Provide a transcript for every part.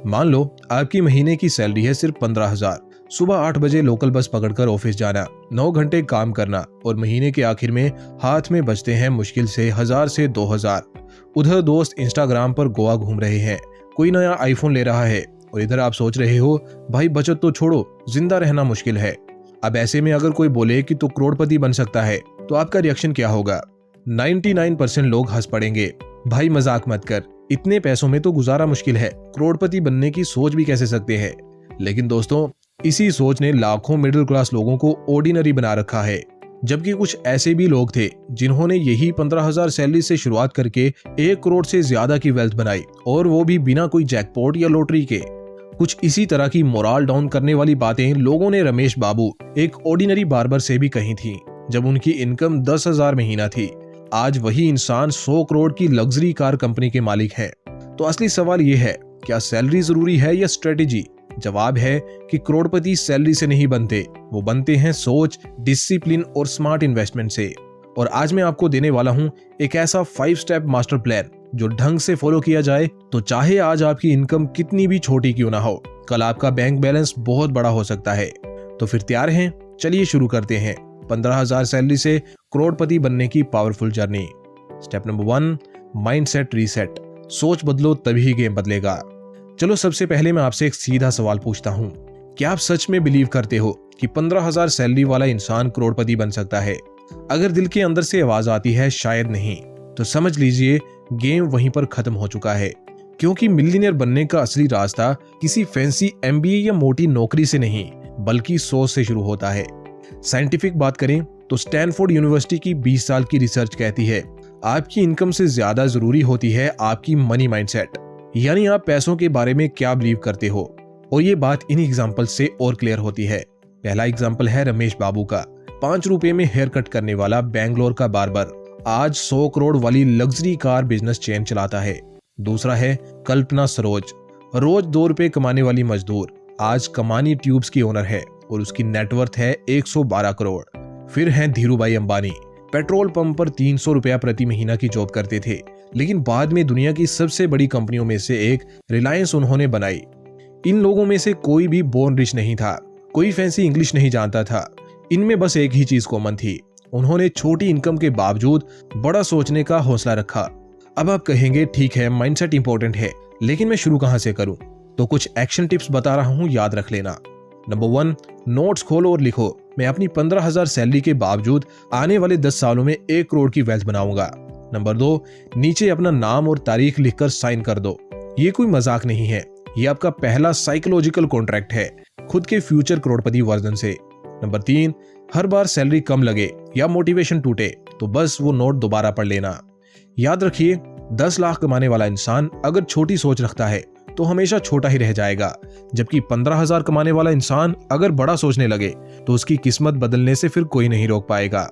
मान लो आपकी महीने की सैलरी है सिर्फ 15,000। सुबह 8 बजे लोकल बस पकड़कर ऑफिस जाना, 9 घंटे काम करना और महीने के आखिर में हाथ में बचते हैं मुश्किल से 1000 से 2000। उधर दोस्त इंस्टाग्राम पर गोवा घूम रहे हैं, कोई नया आईफोन ले रहा है और इधर आप सोच रहे हो भाई बचत तो छोड़ो, जिंदा रहना मुश्किल है। अब ऐसे में अगर कोई बोले कि तू करोड़पति बन सकता है तो आपका रिएक्शन क्या होगा? 99% लोग हंस पड़ेंगे। भाई मजाक मत कर, इतने पैसों में तो गुजारा मुश्किल है, करोड़पति बनने की सोच भी कैसे सकते हैं। लेकिन दोस्तों, इसी सोच ने लाखों मिडिल क्लास लोगों को ऑर्डिनरी बना रखा है। जबकि कुछ ऐसे भी लोग थे जिन्होंने यही 15,000 सैलरी से शुरुआत करके 1 करोड़ से ज्यादा की वेल्थ बनाई, और वो भी बिना कोई जैकपॉट या लॉटरी के। कुछ इसी तरह की मोरल डाउन करने वाली बातें लोगों ने रमेश बाबू, एक ऑर्डिनरी बार्बर से भी कही थी जब उनकी इनकम 10,000 महीना थी। आज वही इंसान 100 करोड़ की लग्जरी कार कंपनी के मालिक है। तो असली सवाल ये है, क्या सैलरी जरूरी है या स्ट्रेटेजी? जवाब है कि करोड़पति सैलरी से नहीं बनते, वो बनते हैं सोच, डिसिप्लिन और स्मार्ट इन्वेस्टमेंट से। और आज मैं आपको देने वाला हूं एक ऐसा 5 स्टेप मास्टर प्लान जो ढंग से फॉलो किया जाए तो चाहे आज आपकी इनकम कितनी भी छोटी क्यों ना हो, कल आपका बैंक बैलेंस बहुत बड़ा हो सकता है। तो फिर तैयार हैं? चलिए शुरू करते हैं 15,000 सैलरी से करोड़पति बनने की powerful journey. Step number 1, mindset reset. सोच बदलो तभी गेम बदलेगा। चलो सबसे पहले मैं आपसे एक सीधा सवाल पूछता हूँ, क्या आप सच में बिलीव करते हो कि 15,000 सैलरी वाला इंसान करोड़पति बन सकता है? अगर दिल के अंदर से आवाज आती है शायद नहीं, तो समझ लीजिए गेम वहीं पर खत्म हो चुका है। क्योंकि मिलियनियर बनने का असली रास्ता किसी फैंसी MBA या मोटी नौकरी से नहीं, बल्कि सोच से शुरू होता है। साइंटिफिक बात करें तो स्टैनफोर्ड यूनिवर्सिटी की 20 साल की रिसर्च कहती है आपकी इनकम से ज्यादा जरूरी होती है आपकी मनी माइंडसेट, यानी आप पैसों के बारे में क्या बिलीव करते हो। और ये बात इन एग्जाम्पल से और क्लियर होती है। पहला एग्जाम्पल है रमेश बाबू का, 5 रुपए में हेयर कट करने वाला बेंगलोर का बार्बर आज 100 करोड़ वाली लग्जरी कार बिजनेस चेन चलाता है। दूसरा है कल्पना सरोज, रोज 2 रुपए कमाने वाली मजदूर, आज कमानी ट्यूब्स की ओनर है और उसकी नेटवर्थ है 112 करोड़। फिर हैं धीरूभाई अंबानी, पेट्रोल पंप पर 300 रुपया प्रति महीना की जॉब करते थे, लेकिन बाद में दुनिया की सबसे बड़ी कंपनियों में से एक रिलायंस उन्होंने बनाई। इन लोगों में से कोई भी बोर्न रिच नहीं था, कोई फैंसी इंग्लिश नहीं जानता था। इनमें बस एक ही चीज कॉमन थी, उन्होंने छोटी इनकम के बावजूद बड़ा सोचने का हौसला रखा। अब आप कहेंगे ठीक है माइंडसेट इंपॉर्टेंट है, लेकिन मैं शुरू कहां से करूं? तो कुछ एक्शन टिप्स बता रहा हूं, याद रख लेना। नंबर 1, नोट्स खोलो और लिखो, मैं अपनी 15,000 सैलरी के बावजूद आने वाले 10 सालों में 1 करोड़ की वेल्थ बनाऊंगा। नंबर 2, नीचे अपना नाम और तारीख लिखकर साइन कर दो। ये कोई मजाक नहीं है, ये आपका पहला साइकोलॉजिकल कॉन्ट्रैक्ट है खुद के फ्यूचर करोड़पति वर्जन से। नंबर 3, हर बार सैलरी कम लगे या मोटिवेशन टूटे तो बस वो नोट दोबारा पढ़ लेना। याद रखिए 10 लाख कमाने वाला इंसान अगर छोटी सोच रखता है तो हमेशा छोटा ही रह जाएगा, जबकि 15,000 कमाने वाला इंसान अगर बड़ा सोचने लगे तो उसकी किस्मत बदलने से फिर कोई नहीं रोक पाएगा।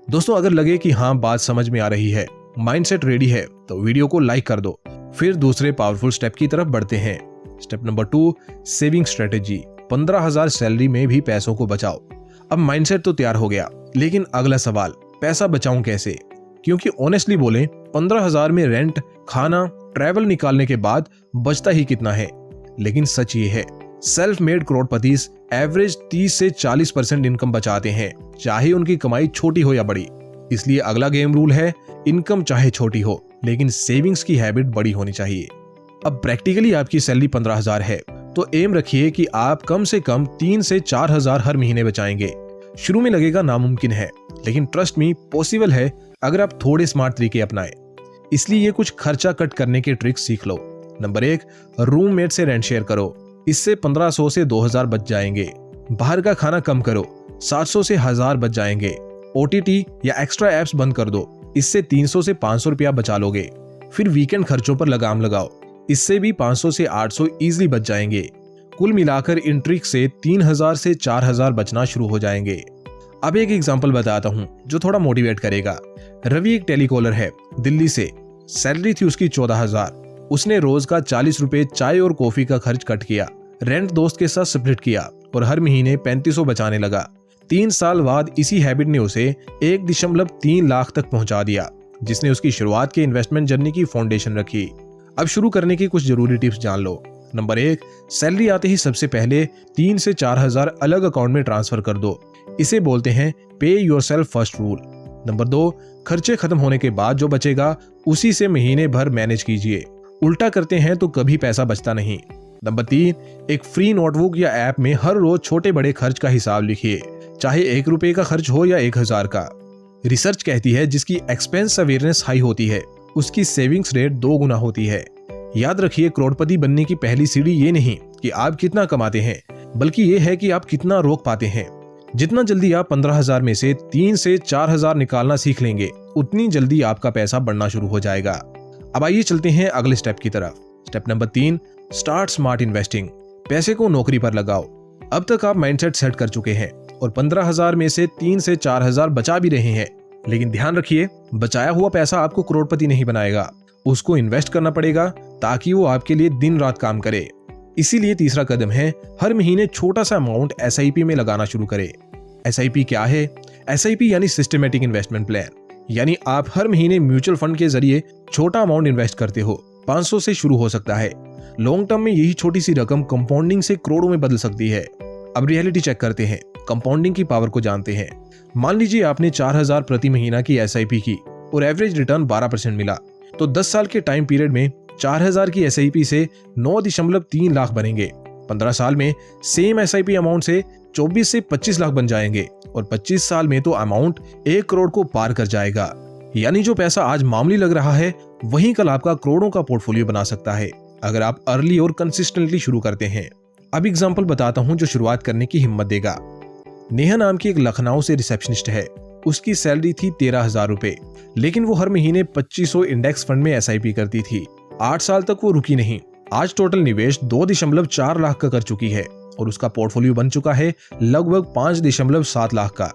दोस्तों, अगर लगे कि हाँ बात समझ में आ रही है, माइंडसेट रेडी है, तो वीडियो को लाइक कर दो। फिर दूसरे पावरफुल स्टेप की तरफ बढ़ते हैं। Step number 2, saving strategy. 15,000 salary में भी पैसों को बचाओ। अब माइंडसेट तो तैयार हो गया, लेकिन अगला सवाल, पैसा बचाऊं कैसे? क्योंकि ऑनेस्टली बोलें 15,000 में रेंट, खाना, ट्रैवल निकालने के बाद बचता ही कितना है। लेकिन सच ये है, सेल्फ मेड करोड़पति एवरेज 30 से 40% इनकम बचाते हैं, चाहे उनकी कमाई छोटी हो या बड़ी। इसलिए अगला गेम रूल है, इनकम चाहे छोटी हो लेकिन सेविंग्स की हैबिट बड़ी होनी चाहिए। अब प्रैक्टिकली आपकी सैलरी 15,000 है तो एम रखिए कि आप कम से कम 3 से 4,000 हर महीने बचाएंगे। शुरू में लगेगा नामुमकिन है, लेकिन ट्रस्ट मी पॉसिबल है अगर आप थोड़े स्मार्ट तरीके अपनाएं। इसलिए ये कुछ खर्चा कट करने के ट्रिक्स सीख लो। नंबर 1, रूममेट से रेंट शेयर करो, इससे 1500 से 2000 बच जाएंगे। बाहर का खाना कम करो, 700 से 1000 बच जाएंगे। OTT या एक्स्ट्रा एप्स बंद कर दो, इससे 300 से 500 रुपया बचा लोगे। फिर वीकेंड खर्चों पर लगाम लगाओ, इससे भी 500 से 800 इजीली बच जाएंगे। कुल मिलाकर इन ट्रिक से 3000 से 4000 बचना शुरू हो जाएंगे। अब एक एग्जांपल बताता हूं जो थोड़ा मोटिवेट करेगा। रवि एक टेलीकॉलर है दिल्ली से, सैलरी थी उसकी 14,000। उसने रोज का 40 रुपए चाय और कॉफी का खर्च कट किया, रेंट दोस्त के साथ स्प्लिट किया और हर महीने 3500 बचाने लगा। 3 साल बाद इसी हैबिट ने उसे 1.3 लाख तक पहुंचा दिया, जिसने उसकी शुरुआत के इन्वेस्टमेंट जर्नी की फाउंडेशन रखी। अब शुरू करने की कुछ जरूरी टिप्स जान लो। नंबर 1, सैलरी आते ही सबसे पहले 3 से 4,000 अलग अकाउंट में ट्रांसफर कर दो। इसे बोलते हैं पे योरसेल्फ फर्स्ट रूल। नंबर 2, खर्चे खत्म होने के बाद जो बचेगा उसी से महीने भर मैनेज कीजिए। उल्टा करते हैं तो कभी पैसा बचता नहीं। नंबर 3, एक फ्री नोटबुक या ऐप में हर रोज छोटे बड़े खर्च का हिसाब लिखिए, चाहे 1 रुपए का खर्च हो या 1,000 का। रिसर्च कहती है जिसकी एक्सपेंस अवेयरनेस हाई होती है उसकी सेविंग्स रेट 2 गुना होती है। याद रखिए, करोड़पति बनने की पहली सीढ़ी ये नहीं कि आप कितना कमाते हैं, बल्कि ये है कि आप कितना रोक पाते हैं। जितना जल्दी आप 15,000 में से 3 से 4,000 निकालना सीख लेंगे, उतनी जल्दी आपका पैसा बढ़ना शुरू हो जाएगा। अब आइए चलते हैं अगले स्टेप की तरफ। Step number 3, start smart investing. पैसे को नौकरी पर लगाओ। अब तक आप माइंडसेट सेट कर चुके हैं और 15,000 में से 3 से 4,000 बचा भी रहे हैं, लेकिन ध्यान रखिए, बचाया हुआ पैसा आपको करोड़पति नहीं बनाएगा। उसको इन्वेस्ट करना पड़ेगा ताकि वो आपके लिए दिन रात काम करे। इसीलिए तीसरा कदम है हर महीने छोटा सा अमाउंट SIP में लगाना शुरू करें। SIP क्या है? SIP यानी सिस्टमेटिक इन्वेस्टमेंट प्लान, यानी आप हर महीने म्यूचुअल फंड के जरिए छोटा अमाउंट इन्वेस्ट करते हो। 500 से शुरू हो सकता है। लॉन्ग टर्म में यही छोटी सी रकम कंपाउंडिंग से करोड़ों में बदल सकती है। अब रियलिटी चेक करते हैं, कंपाउंडिंग की पावर को जानते हैं। मान लीजिए आपने 4,000 प्रति महीना की SIP की और एवरेज रिटर्न 12% मिला, तो 10 साल के टाइम पीरियड में 4,000 की SIP से 9.3 लाख बनेंगे। 15 साल में सेम SIP अमाउंट से 24 से 25 लाख बन जाएंगे और 25 साल में तो अमाउंट 1 करोड़ को पार कर जाएगा। यानी जो पैसा आज मामूली लग रहा है वही कल आपका करोड़ों का पोर्टफोलियो बना सकता है, अगर आप अर्ली और कंसिस्टेंटली शुरू करते हैं। अब एग्जांपल बताता हूं जो शुरुआत करने की हिम्मत देगा। नेहा नाम की एक लखनऊ से रिसेप्शनिस्ट है। उसकी सैलरी थी 13,000 रुपए, लेकिन वो हर महीने 2500 इंडेक्स फंड में SIP करती थी। 8 साल तक वो रुकी नहीं। आज टोटल निवेश 2.4 लाख का कर चुकी है और उसका पोर्टफोलियो बन चुका है लगभग 5.7 लाख का।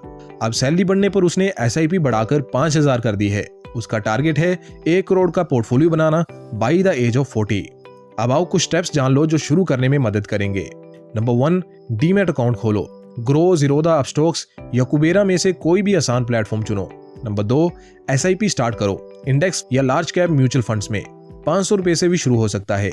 अब सैलरी बढ़ने पर उसने SIP बढ़ाकर 5,000 कर दी है। उसका टारगेट है 1 करोड़ का पोर्टफोलियो बनाना बाई द एज ऑफ 40। अब आओ कुछ स्टेप्स जान लो जो शुरू करने में मदद करेंगे। नंबर 1, डीमैट अकाउंट खोलो। ग्रो, ज़ीरोधा, अपस्टॉक्स या कुबेरा में से कोई भी आसान प्लेटफॉर्म चुनो। नंबर 2, SIP स्टार्ट करो। इंडेक्स या लार्ज कैप म्यूचुअल फंड्स में 500 रुपए से भी शुरू हो सकता है।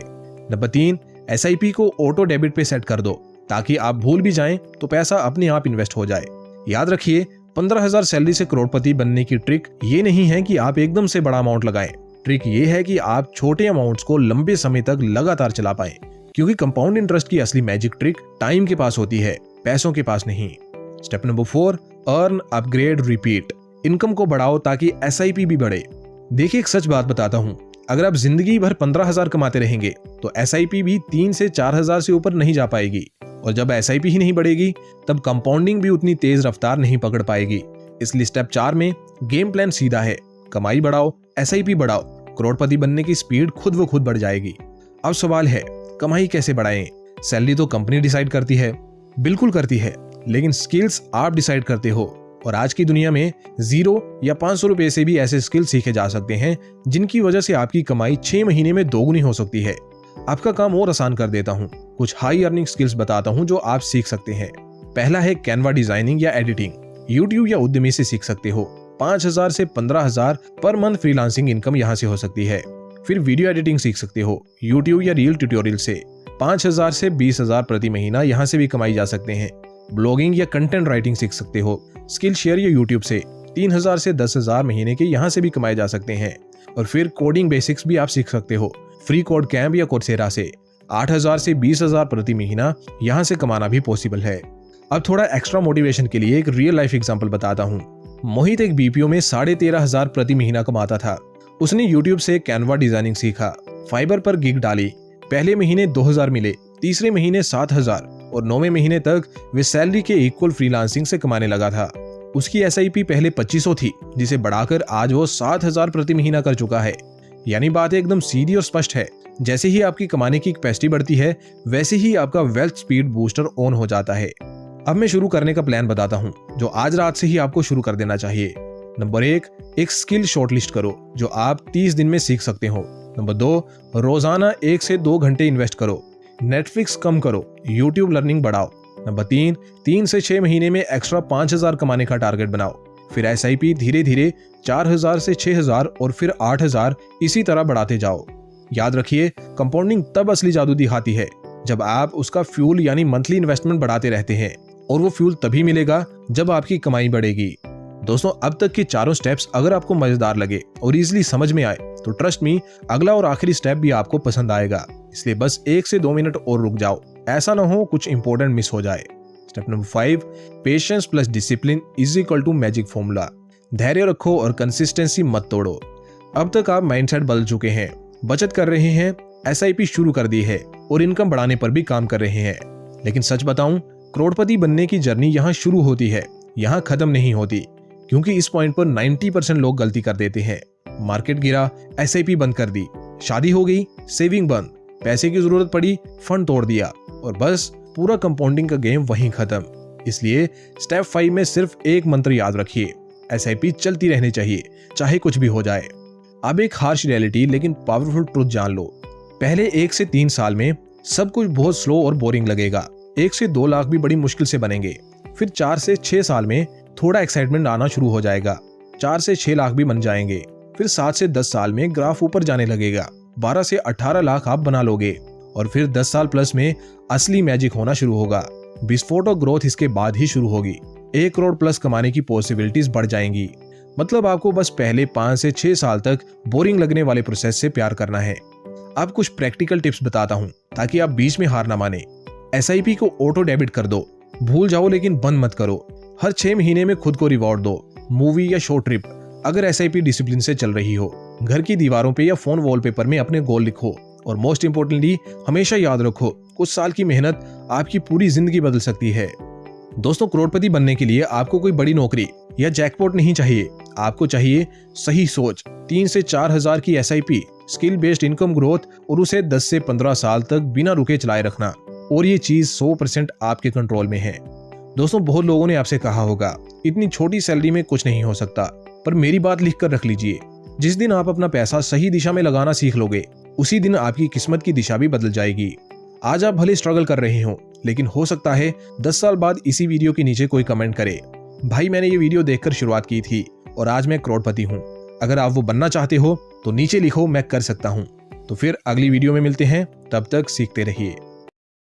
नंबर 3, SIP को ऑटो डेबिट पे सेट कर दो ताकि आप भूल भी जाएं तो पैसा अपने आप इन्वेस्ट हो जाए। याद रखिए, 15,000 सैलरी से करोड़पति बनने की ट्रिक ये नहीं है कि आप एकदम से बड़ा अमाउंट लगाएं। ट्रिक ये है कि आप छोटे अमाउंट्स को लंबे समय तक लगातार चला पाएं, क्योंकि कंपाउंड इंटरेस्ट की असली मैजिक ट्रिक टाइम के पास होती है, पैसों के पास नहीं। Step number 4, earn, upgrade, repeat. Income को बढ़ाओ ताकि SIP भी बढ़े। देखिए, एक सच बात बताता हूँ, अगर आप जिंदगी भर 15,000 कमाते रहेंगे तो SIP भी 3 से 4,000 से ऊपर नहीं जा पाएगी, और जब SIP ही नहीं बढ़ेगी तब कंपाउंडिंग भी उतनी तेज रफ्तार नहीं पकड़ पाएगी। इसलिए स्टेप 4 में गेम प्लान सीधा है, कमाई बढ़ाओ, SIP बढ़ाओ, करोड़पति बनने की स्पीड खुद व खुद बढ़ जाएगी। अब सवाल है, कमाई कैसे बढ़ाएं? सैलरी तो कंपनी डिसाइड करती है, बिल्कुल करती है, लेकिन स्किल्स आप डिसाइड करते हो। और आज की दुनिया में 0 या 500 रुपए से भी ऐसे स्किल सीखे जा सकते हैं जिनकी वजह से आपकी कमाई 6 महीने में दोगुनी हो सकती है। आपका काम और आसान कर देता हूँ, कुछ हाई अर्निंग स्किल्स बताता हूँ जो आप सीख सकते हैं। पहला है कैनवा डिजाइनिंग या एडिटिंग। यूट्यूब या उद्यमी से सीख सकते हो। 5,000 से 15,000 पर मंथ फ्रीलांसिंग इनकम यहाँ से हो सकती है। फिर वीडियो एडिटिंग सीख सकते हो यूट्यूब या रील ट्यूटोरियल से। 5,000 से 20,000 प्रति महीना यहाँ से भी कमाई जा सकते हैं। ब्लॉगिंग या कंटेंट राइटिंग सीख सकते हो स्किल शेयर या यूट्यूब से। 3,000 से 10,000 महीने के यहाँ से भी कमाए जा सकते हैं। और फिर कोडिंग बेसिक्स भी आप सीख सकते हो फ्री कोड कैंप या कोर्सेरा से। 8,000 से 20,000 प्रति महीना यहाँ से कमाना भी पॉसिबल है। अब थोड़ा एक्स्ट्रा मोटिवेशन के लिए एक रियल लाइफ एग्जांपल बताता हूँ। मोहित एक BPO में 13,500 प्रति महीना कमाता था। उसने यूट्यूब से कैनवा डिजाइनिंग सीखा, फाइबर पर गिग डाली। पहले महीने 2,000 मिले, तीसरे महीने 7,000 और 9वें महीने तक वे सैलरी के इक्वल फ्रीलांसिंग से कमाने लगा था। उसकी SIP पहले 2,500 थी, जिसे बढ़ाकर आज वो 7,000 प्रति महीना कर चुका है। यानी बात एकदम सीधी और स्पष्ट है, जैसे ही आपकी कमाने की कैपेसिटी बढ़ती है वैसे ही आपका वेल्थ स्पीड बूस्टर ऑन हो जाता है। अब मैं शुरू करने का प्लान बताता हूँ जो आज रात से ही आपको शुरू कर देना चाहिए। नंबर 1, एक स्किल शॉर्टलिस्ट करो जो आप 30 दिन में सीख सकते हो। नंबर 2, रोजाना 1 से 2 घंटे इन्वेस्ट करो। नेटफ्लिक्स कम करो, यूट्यूब लर्निंग बढ़ाओ। नंबर 3 से 6 महीने में एक्स्ट्रा 5,000 कमाने का टारगेट बनाओ। फिर SIP धीरे धीरे 4,000 से 6,000 और फिर 8,000 इसी तरह बढ़ाते जाओ। याद रखिए, कंपाउंडिंग तब असली जादू दिखाती है जब आप उसका फ्यूल यानी मंथली इन्वेस्टमेंट बढ़ाते रहते हैं, और वो फ्यूल तभी मिलेगा जब आपकी कमाई बढ़ेगी। दोस्तों, अब तक के चारों स्टेप्स अगर आपको मजेदार लगे और इजीली समझ में आए तो ट्रस्ट मी, अगला और आखिरी स्टेप भी आपको पसंद आएगा। इसलिए बस 1 से 2 मिनट और रुक जाओ, ऐसा ना हो कुछ इंपॉर्टेंट मिस हो जाए। Step number 5, patience plus discipline is equal to magic formula. धैर्य रखो और कंसिस्टेंसी मत तोड़ो। अब तक आप माइंडसेट बदल चुके हैं, बचत कर रहे हैं, SIP शुरू कर दी है और इनकम बढ़ाने पर भी काम कर रहे हैं। लेकिन सच बताऊं, करोड़पति बनने की जर्नी यहाँ शुरू होती है, यहाँ खत्म नहीं होती। क्योंकि इस पॉइंट पर 90% लोग गलती कर देते हैं। मार्केट गिरा, SIP बंद कर दी, शादी हो गई, सेविंग बंद, पैसे की जरूरत पड़ी, फंड तोड़ दिया, और बस पूरा कंपाउंडिंग का गेम वहीं खत्म। इसलिए स्टेप 5 में सिर्फ एक मंत्र याद रखिए, SIP चलती रहनी चाहिए, चाहे कुछ भी हो जाए। अब एक हार्श रियलिटी लेकिन पावरफुल ट्रुथ जान लो। पहले 1 से 3 साल में सब कुछ बहुत स्लो और बोरिंग लगेगा। 1 से 2 लाख भी बड़ी मुश्किल से बनेंगे। फिर 4 से 6 साल में थोड़ा एक्साइटमेंट आना शुरू हो जाएगा, 4 से 6 लाख भी बन जाएंगे। फिर 7 से 10 साल में ग्राफ ऊपर जाने लगेगा, 12 से 18 लाख आप बना लोगे। और फिर 10 साल प्लस में असली मैजिक होना शुरू होगा। विस्फोट और ग्रोथ इसके बाद ही शुरू होगी। 1 करोड़ प्लस कमाने की पॉसिबिलिटीज बढ़ जाएंगी। मतलब आपको बस पहले 5 से 6 साल तक बोरिंग लगने वाले प्रोसेस से प्यार करना है। अब कुछ प्रैक्टिकल टिप्स बताता हूँ ताकि आप बीच में हार ना माने। SIP को ऑटो डेबिट कर दो, भूल जाओ लेकिन बंद मत करो। हर 6 महीने में खुद को रिवॉर्ड दो, मूवी या शॉर्ट ट्रिप, अगर SIP डिसिप्लिन से चल रही हो। घर की दीवारों पे या फोन वॉलपेपर में अपने गोल लिखो। और मोस्ट इंपोर्टेंटली, हमेशा याद रखो, कुछ साल की मेहनत आपकी पूरी जिंदगी बदल सकती है। दोस्तों, करोड़पति बनने के लिए आपको कोई बड़ी नौकरी या जैकपॉट नहीं चाहिए। आपको चाहिए सही सोच, 3 से 4 हजार की SIP, skill based income growth, और उसे 10 से 15 साल तक बिना रुके चलाए रखना। और ये चीज 100% आपके कंट्रोल में है। दोस्तों, बहुत लोगों ने आपसे कहा होगा इतनी छोटी सैलरी में कुछ नहीं हो सकता, पर मेरी बात लिख कर रख लीजिए। जिस दिन आप अपना पैसा सही दिशा में लगाना सीख लोगे, उसी दिन आपकी किस्मत की दिशा भी बदल जाएगी। आज आप भले स्ट्रगल कर रहे हो, लेकिन हो सकता है 10 साल बाद इसी वीडियो के नीचे कोई कमेंट करे, भाई मैंने ये वीडियो देखकर शुरुआत की थी और आज मैं करोड़पति हूँ। अगर आप वो बनना चाहते हो तो नीचे लिखो, मैं कर सकता हूँ। तो फिर अगली वीडियो में मिलते हैं, तब तक सीखते रहिए।